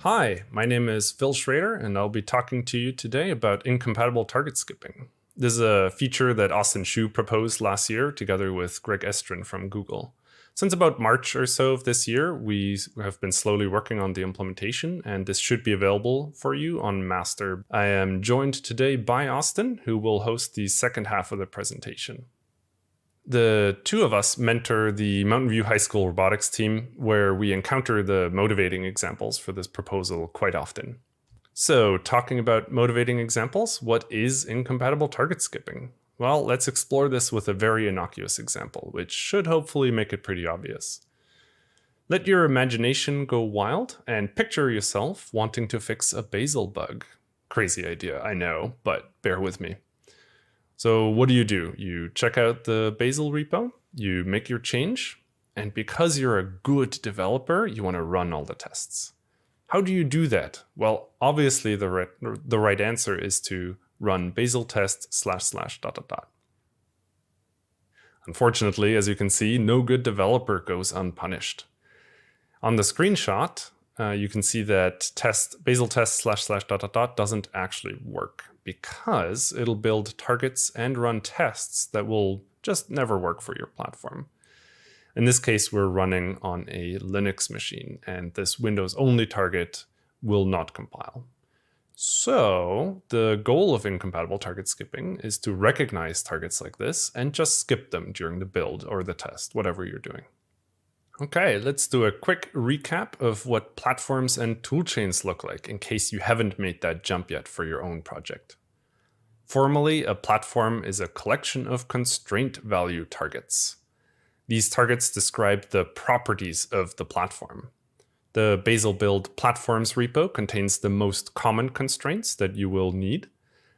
Hi, my name is Phil Schrader, and I'll be talking to you today about incompatible target skipping. This is a feature that Austin Schuh proposed last year together with Greg Estrin from Google. Since about March or so of this year, we have been slowly working on the implementation, and this should be available for you on Master. I am joined today by Austin, who will host the second half of the presentation. The two of us mentor the Mountain View High School robotics team, where we encounter the motivating examples for this proposal quite often. So, talking about motivating examples, what is incompatible target skipping? Well, let's explore this with a very innocuous example, which should hopefully make it pretty obvious. Let your imagination go wild and picture yourself wanting to fix a bazel bug. Crazy idea, I know, but bear with me. So what do? You check out the bazel repo, you make your change, and because you're a good developer, you want to run all the tests. How do you do that? Well, obviously the right answer is to run bazel test // ... Unfortunately, as you can see, no good developer goes unpunished. On the screenshot, you can see that bazel test // ... doesn't actually work because it'll build targets and run tests that will just never work for your platform. In this case, we're running on a Linux machine, and this Windows-only target will not compile. So the goal of incompatible target skipping is to recognize targets like this and just skip them during the build or the test, whatever you're doing. Okay, let's do a quick recap of what platforms and toolchains look like in case you haven't made that jump yet for your own project. Formally, a platform is a collection of constraint value targets. These targets describe the properties of the platform. The Bazel build platforms repo contains the most common constraints that you will need.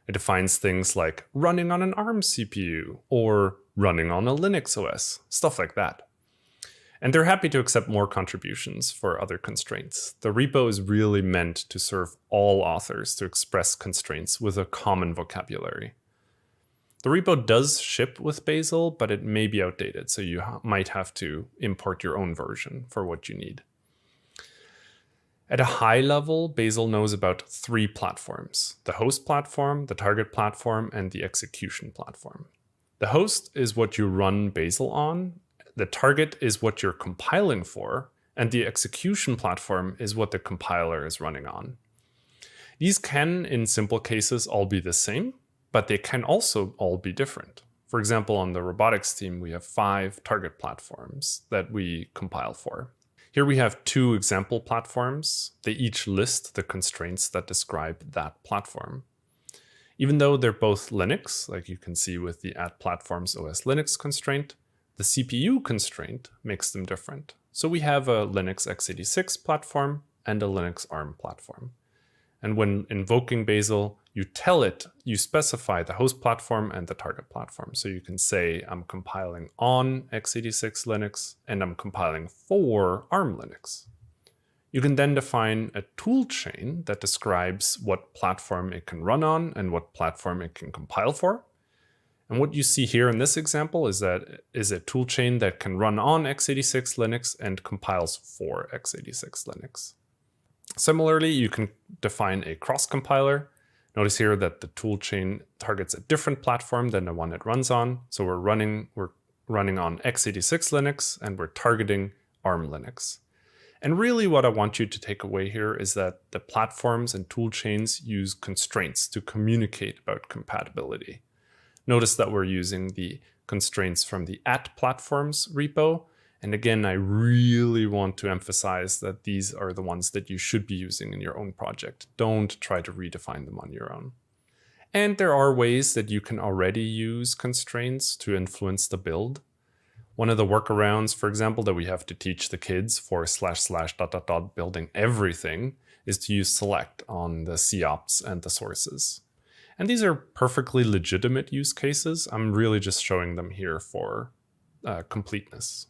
It defines things like running on an ARM CPU or running on a Linux OS, stuff like that. And they're happy to accept more contributions for other constraints. The repo is really meant to serve all authors to express constraints with a common vocabulary. The repo does ship with Bazel, but it may be outdated, so you might have to import your own version for what you need. At a high level, Bazel knows about three platforms: the host platform, the target platform, and the execution platform. The host is what you run Bazel on, the target is what you're compiling for, and the execution platform is what the compiler is running on. These can, in simple cases, all be the same, but they can also all be different. For example, on the robotics team, we have 5 target platforms that we compile for. Here we have 2 example platforms. They each list the constraints that describe that platform. Even though they're both Linux, like you can see with the add platforms OS Linux constraint, the CPU constraint makes them different. So we have a Linux x86 platform and a Linux ARM platform. And when invoking Bazel, you specify the host platform and the target platform. So you can say, I'm compiling on x86 Linux and I'm compiling for ARM Linux. You can then define a toolchain that describes what platform it can run on and what platform it can compile for. And what you see here in this example is a toolchain that can run on x86 Linux and compiles for x86 Linux. Similarly, you can define a cross-compiler. Notice here that the toolchain targets a different platform than the one it runs on. So we're running on x86 Linux and we're targeting ARM Linux. And really what I want you to take away here is that the platforms and toolchains use constraints to communicate about compatibility. Notice that we're using the constraints from the @platforms repo. And again, I really want to emphasize that these are the ones that you should be using in your own project. Don't try to redefine them on your own. And there are ways that you can already use constraints to influence the build. One of the workarounds, for example, that we have to teach the kids for // ... building everything is to use select on the cops and the sources. And these are perfectly legitimate use cases. I'm really just showing them here for completeness.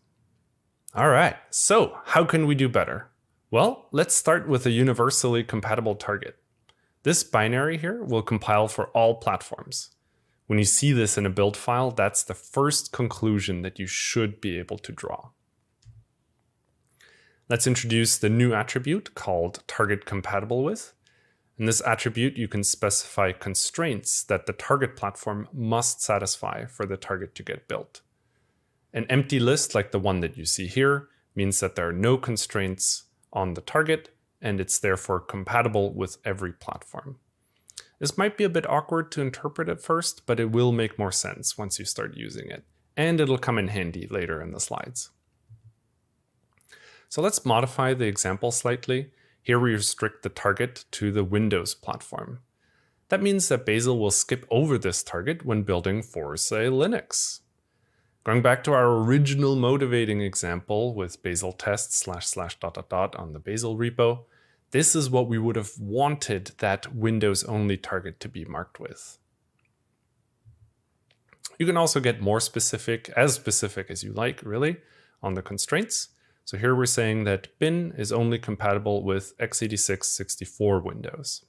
All right, so how can we do better? Well, let's start with a universally compatible target. This binary here will compile for all platforms. When you see this in a build file, that's the first conclusion that you should be able to draw. Let's introduce the new attribute called target compatible with. In this attribute, you can specify constraints that the target platform must satisfy for the target to get built. An empty list like the one that you see here means that there are no constraints on the target, and it's therefore compatible with every platform. This might be a bit awkward to interpret at first, but it will make more sense once you start using it, and it'll come in handy later in the slides. So let's modify the example slightly. Here we restrict the target to the Windows platform. That means that Bazel will skip over this target when building for, say, Linux. Going back to our original motivating example with bazel test / on the Bazel repo, this is what we would have wanted that Windows-only target to be marked with. You can also get more specific as you like, really, on the constraints. So here we're saying that bin is only compatible with x86 64 Windows.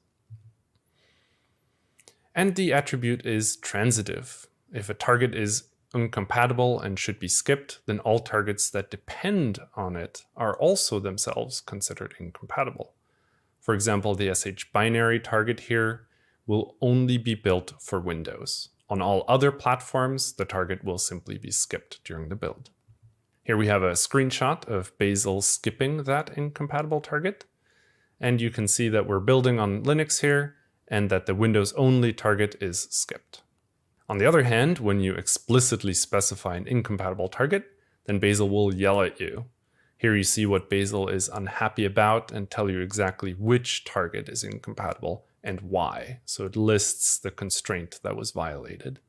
And the attribute is transitive. If a target is incompatible and should be skipped, then all targets that depend on it are also themselves considered incompatible. For example, the sh binary target here will only be built for Windows. On all other platforms, the target will simply be skipped during the build. Here we have a screenshot of Bazel skipping that incompatible target. And you can see that we're building on Linux here and that the Windows-only target is skipped. On the other hand, when you explicitly specify an incompatible target, then Bazel will yell at you. Here you see what Bazel is unhappy about and tell you exactly which target is incompatible and why. So it lists the constraint that was violated.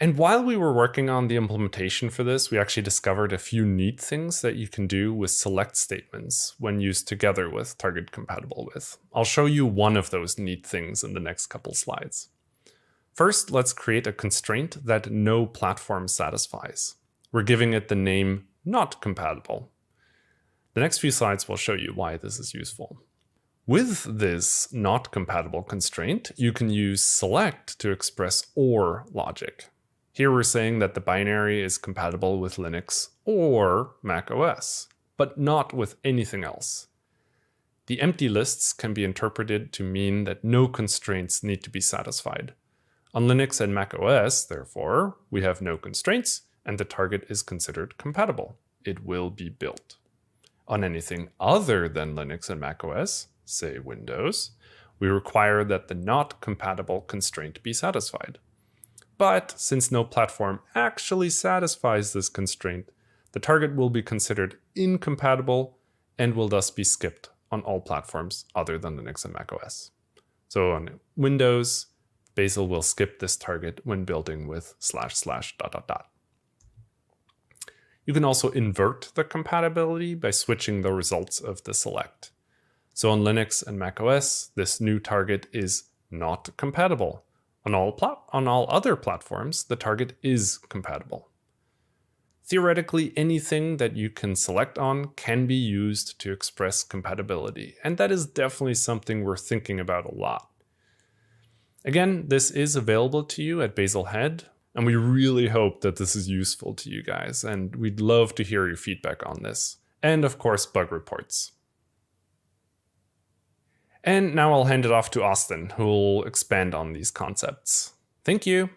And while we were working on the implementation for this, we actually discovered a few neat things that you can do with select statements when used together with target compatible with. I'll show you one of those neat things in the next couple slides. First, let's create a constraint that no platform satisfies. We're giving it the name not compatible. The next few slides will show you why this is useful. With this not compatible constraint, you can use select to express OR logic. Here we're saying that the binary is compatible with Linux or Mac OS, but not with anything else. The empty lists can be interpreted to mean that no constraints need to be satisfied. On Linux and Mac OS, therefore, we have no constraints and the target is considered compatible. It will be built. On anything other than Linux and Mac OS, say Windows, we require that the not compatible constraint be satisfied. But since no platform actually satisfies this constraint, the target will be considered incompatible and will thus be skipped on all platforms other than Linux and Mac OS. So on Windows, Bazel will skip this target when building with //. You can also invert the compatibility by switching the results of the select. So on Linux and Mac OS, this new target is not compatible. On all other platforms, the target is compatible. Theoretically, anything that you can select on can be used to express compatibility, and that is definitely something we're thinking about a lot. Again, this is available to you at Bazel Head, and we really hope that this is useful to you guys, and we'd love to hear your feedback on this, and of course, bug reports. And now I'll hand it off to Austin, who will expand on these concepts. Thank you.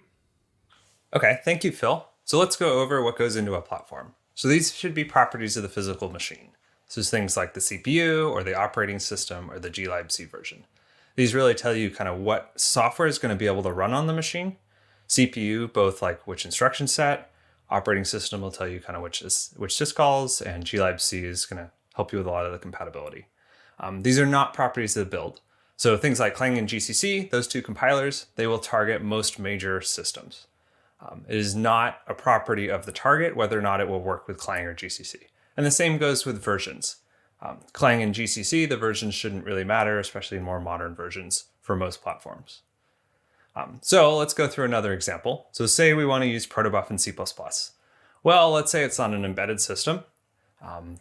Okay, thank you, Phil. So let's go over what goes into a platform. So these should be properties of the physical machine. So things like the CPU or the operating system or the glibc version. These really tell you kind of what software is going to be able to run on the machine. CPU, both like which instruction set. Operating system will tell you kind of which syscalls, and glibc is going to help you with a lot of the compatibility. These are not properties of the build. So things like Clang and GCC, those two compilers, they will target most major systems. It is not a property of the target whether or not it will work with Clang or GCC. And the same goes with versions. Clang and GCC, the versions shouldn't really matter, especially in more modern versions for most platforms. So let's go through another example. So say we want to use protobuf in C++. Well, let's say it's on an embedded system.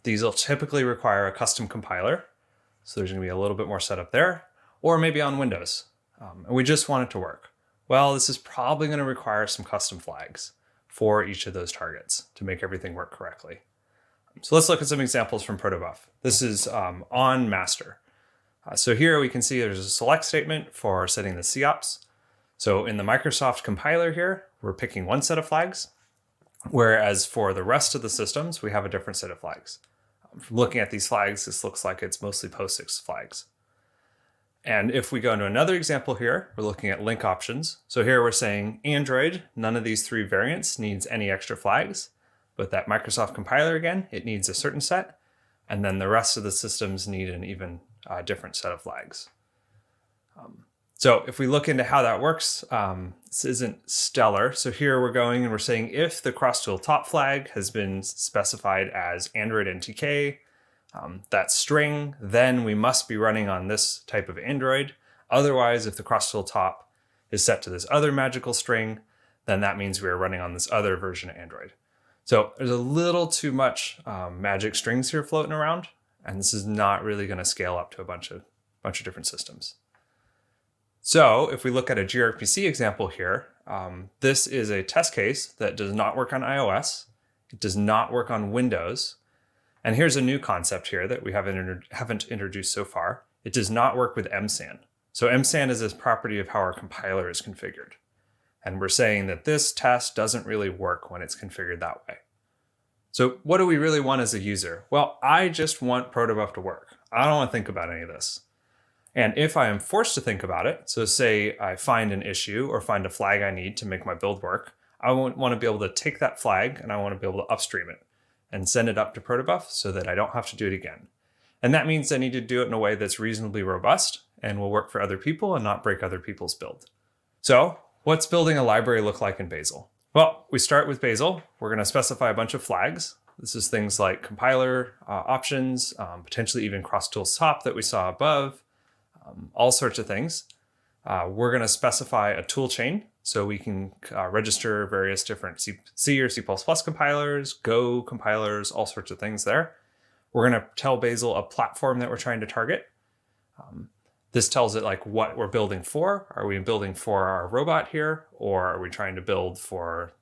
These will typically require a custom compiler. So there's going to be a little bit more setup there, or maybe on Windows. And we just want it to work. Well, this is probably going to require some custom flags for each of those targets to make everything work correctly. So let's look at some examples from protobuf. This is on master. So here we can see there's a select statement for setting the COPS. So in the Microsoft compiler here, we're picking one set of flags, whereas for the rest of the systems, we have a different set of flags. From looking at these flags, this looks like it's mostly POSIX flags. And if we go into another example here, we're looking at link options. So here we're saying Android, none of these 3 variants needs any extra flags, but that Microsoft compiler again, it needs a certain set. And then the rest of the systems need an even different set of flags. So if we look into how that works, this isn't stellar. So here we're going and we're saying if the cross-tool top flag has been specified as Android NTK, that string, then we must be running on this type of Android. Otherwise, if the cross-tool top is set to this other magical string, then that means we are running on this other version of Android. So there's a little too much magic strings here floating around, and this is not really going to scale up to a bunch of different systems. So if we look at a gRPC example here, this is a test case that does not work on iOS. It does not work on Windows. And here's a new concept here that we haven't introduced so far. It does not work with msan. So msan is this property of how our compiler is configured. And we're saying that this test doesn't really work when it's configured that way. So what do we really want as a user? Well, I just want protobuf to work. I don't want to think about any of this. And if I am forced to think about it, so say I find an issue or find a flag I need to make my build work, I want to be able to take that flag and I want to be able to upstream it and send it up to protobuf so that I don't have to do it again. And that means I need to do it in a way that's reasonably robust and will work for other people and not break other people's build. So what's building a library look like in Bazel? Well, we start with Bazel. We're going to specify a bunch of flags. This is things like compiler options, potentially even cross-tool top that we saw above, all sorts of things. We're going to specify a toolchain so we can register various different C or C++ compilers, Go compilers, all sorts of things there. We're going to tell Bazel a platform that we're trying to target. This tells it like what we're building for. Are we building for our robot here, or are we trying to build for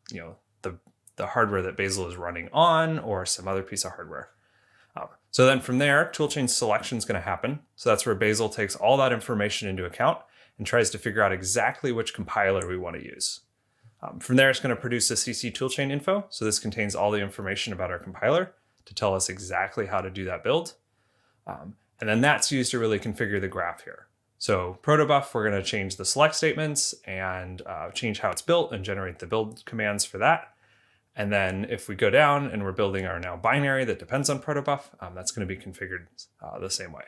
the hardware that Bazel is running on, or some other piece of hardware? So then from there, toolchain selection is going to happen. So that's where Bazel takes all that information into account and tries to figure out exactly which compiler we want to use. From there, it's going to produce a CC toolchain info. So this contains all the information about our compiler to tell us exactly how to do that build. And then that's used to really configure the graph here. So protobuf, we're going to change the select statements and change how it's built and generate the build commands for that. And then if we go down and we're building our now binary that depends on protobuf, that's going to be configured the same way.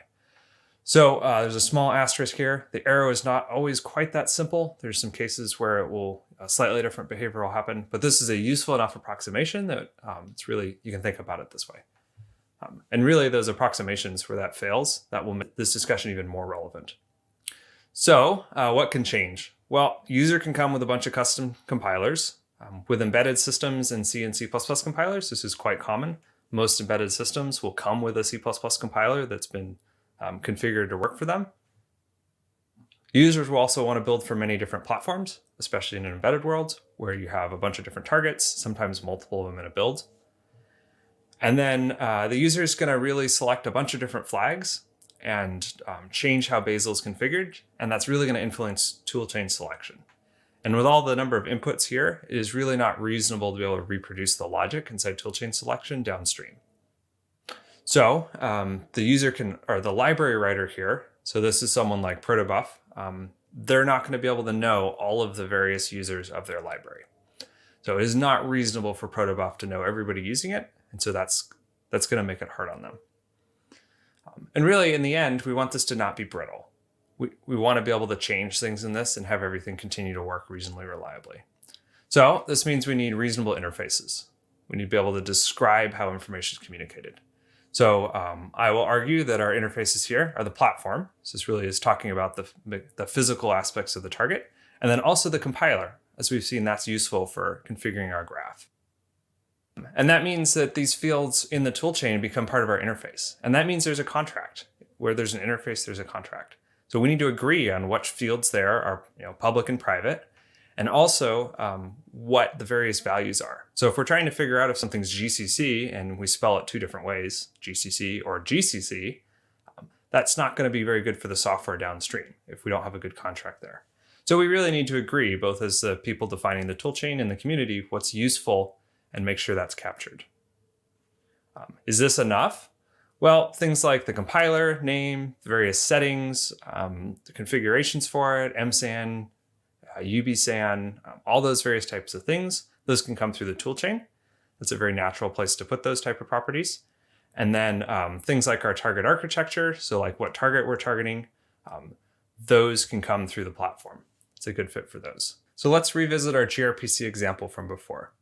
So there's a small asterisk here. The arrow is not always quite that simple. There's some cases where it will slightly different behavior will happen, but this is a useful enough approximation that it's really, you can think about it this way. And really those approximations where that fails, that will make this discussion even more relevant. So what can change? Well, user can come with a bunch of custom compilers. With embedded systems and C and C++ compilers, this is quite common. Most embedded systems will come with a C++ compiler that's been configured to work for them. Users will also want to build for many different platforms, especially in an embedded world where you have a bunch of different targets, sometimes multiple of them in a build. And then the user is going to really select a bunch of different flags and change how Bazel is configured. And that's really going to influence toolchain selection. And with all the number of inputs here, it is really not reasonable to be able to reproduce the logic inside toolchain selection downstream. So the user can, or the library writer here, so this is someone like protobuf, they're not going to be able to know all of the various users of their library. So it is not reasonable for protobuf to know everybody using it. And so that's going to make it hard on them. And really, in the end, we want this to not be brittle. We want to be able to change things in this and have everything continue to work reasonably reliably. So this means we need reasonable interfaces. We need to be able to describe how information is communicated. So I will argue that our interfaces here are the platform. So this really is talking about the physical aspects of the target, and then also the compiler. As we've seen, that's useful for configuring our graph. And that means that these fields in the toolchain become part of our interface. And that means there's a contract. Where there's an interface, there's a contract. So we need to agree on which fields there are public and private. and also what the various values are. So if we're trying to figure out if something's GCC and we spell it two different ways, GCC or GCC, that's not going to be very good for the software downstream if we don't have a good contract there. So we really need to agree, both as the people defining the toolchain and the community, what's useful and make sure that's captured. Is this enough? Well, things like the compiler name, the various settings, the configurations for it, MSAN, UBSAN, all those various types of things, those can come through the toolchain. That's a very natural place to put those type of properties. And then things like our target architecture, so like what target we're targeting, those can come through the platform. It's a good fit for those. So let's revisit our gRPC example from before.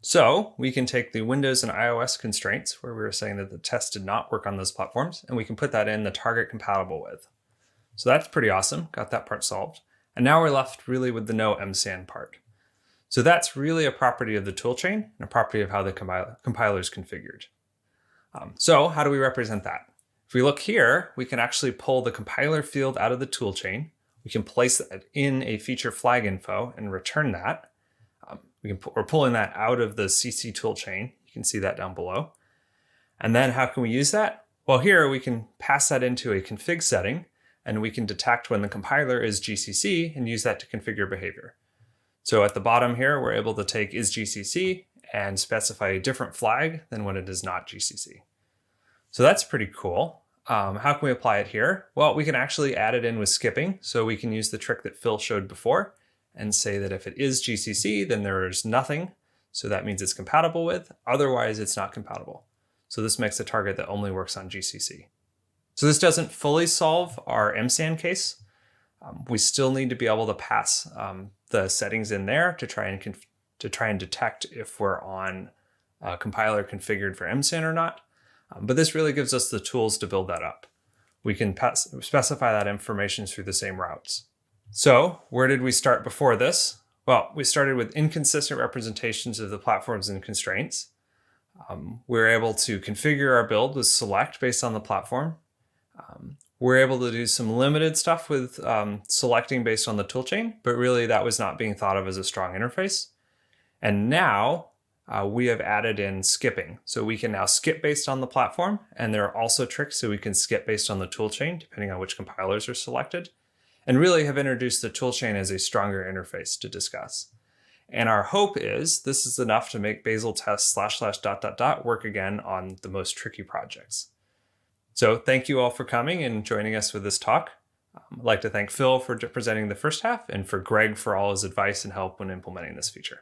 So we can take the Windows and iOS constraints where we were saying that the test did not work on those platforms, and we can put that in the target compatible with. So that's pretty awesome. Got that part solved. And now we're left really with the no MSAN part. So that's really a property of the toolchain and a property of how the compiler is configured. So how do we represent that? If we look here, we can actually pull the compiler field out of the toolchain. We can place that in a feature flag info and return that. We're pulling that out of the CC toolchain. You can see that down below. And then how can we use that? Well, here we can pass that into a config setting, and we can detect when the compiler is GCC and use that to configure behavior. So at the bottom here, we're able to take is GCC and specify a different flag than when it is not GCC. So that's pretty cool. How can we apply it here? Well, we can actually add it in with skipping. So we can use the trick that Phil showed before and say that if it is GCC, then there's nothing. So that means it's compatible with, otherwise it's not compatible. So this makes a target that only works on GCC. So this doesn't fully solve our MSAN case. We still need to be able to pass the settings in there to try and detect if we're on a compiler configured for MSAN or not. But this really gives us the tools to build that up. We can specify that information through the same routes. So where did we start before this? Well, we started with inconsistent representations of the platforms and constraints. We're able to configure our build with select based on the platform. We're able to do some limited stuff with selecting based on the toolchain, but really that was not being thought of as a strong interface. And now we have added in skipping. So we can now skip based on the platform, and there are also tricks so we can skip based on the toolchain, depending on which compilers are selected, and really have introduced the toolchain as a stronger interface to discuss. And our hope is this is enough to make Bazel test // ... work again on the most tricky projects. So thank you all for coming and joining us with this talk. I'd like to thank Phil for presenting the first half and for Greg for all his advice and help when implementing this feature.